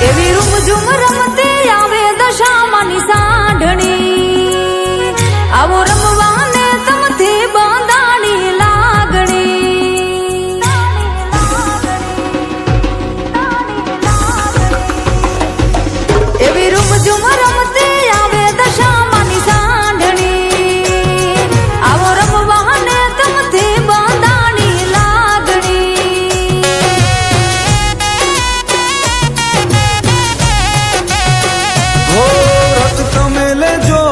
એવી રૂમઝૂમ રમતી આવે દશામાની સાંઢણી આવો રમવાને તમથી બાંધાણી લાગણી એવી રૂમઝૂમ રમતી આવે દશામાની સાંઢણી આવો રમવાને તમથી બાંધાણી લાગણી હો વ્રત તમે લેજો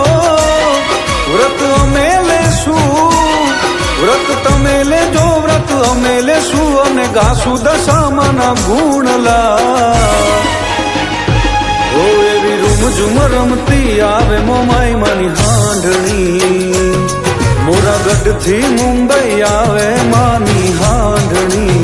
વ્રત અમે લેશું વ્રત તમે લેજો વ્રત અમે લેશું અને ગાશું દશામાના ગુણલા ઓ એવી રૂમઝૂમ રમતી આવે મોમાઈ માની હાંઢણી મોરાગઢથી મુંબઈ આવે માની હાંઢણી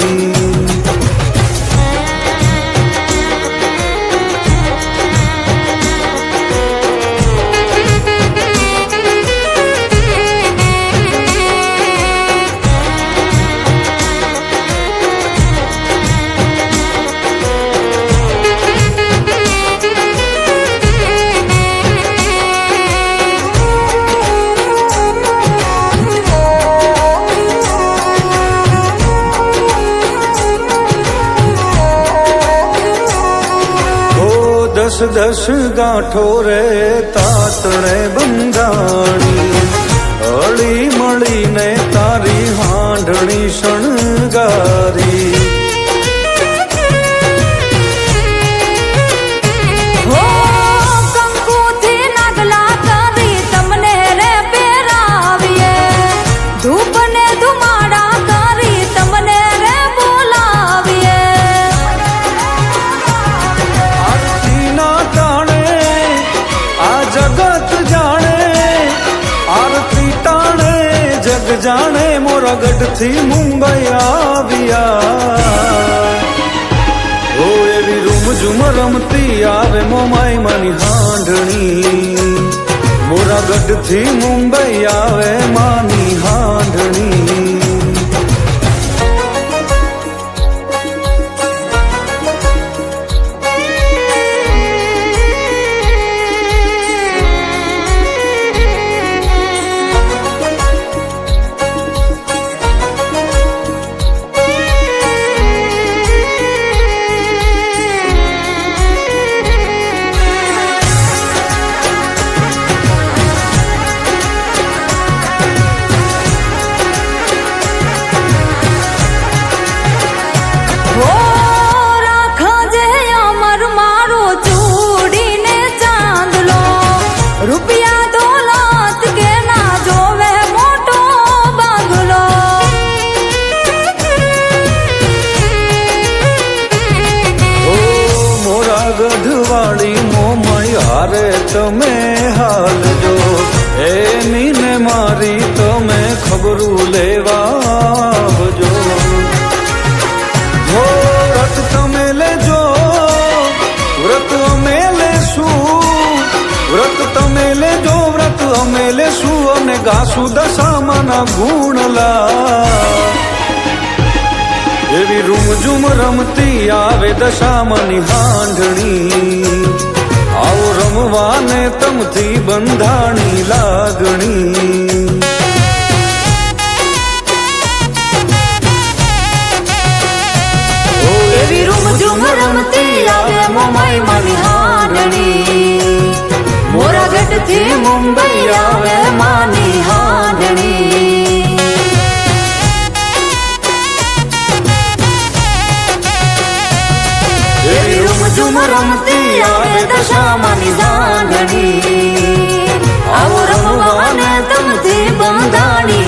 દસ દસ ગાંઠો રે તાતણે બંધાણી હળી મળીને તારી હાંઢણી શણગારી હો કંકુથી નાગલા કરી તમને રે પહેરાવીએ ધૂપ ને ધુમાડા કરી તમને રે બોલાવીએ આરતીના ટાણે આ જગત જાણે આરતી ટાણે જગ જાણે મોરાગઢથી મુંબઈ આવ્યા ઓ એવી રૂમઝૂમ રમતી આવે મોમાઈ માની હાંઢણી મોરાગઢથી મુંબઈ આવે માની હાંઢણી હો રાખજે અમર મારો ચૂડીને ચાંદલો રૂપિયા દોલત કે ના જોવે મોટો બાંગલો ઓ મોરાગઢ વાળી મોમાઈ હારે તમે હાલજો એની ને મારી તમે ખબરું લેવા આવજો હો વ્રત તમે લેજો વ્રત અમે લેશું વ્રત તમે લેજો વ્રત અમે લેશું અને ગાશું દશામાના ગુણલા એવી રૂમઝૂમ રમતી આવે દશામાની હાંઢણી આવો રમવાને તમથી બંધાણી લાગણી એવી રૂમઝૂમ રમતી આવે મોમાઈ માની હાંઢણી મોરાગઢથી મુંબઈ આવે માની હાંઢણી એવી રૂમઝૂમ રમતી આવે દશામાની સાંઢણી આવો રમવાને તમથી બંધાણી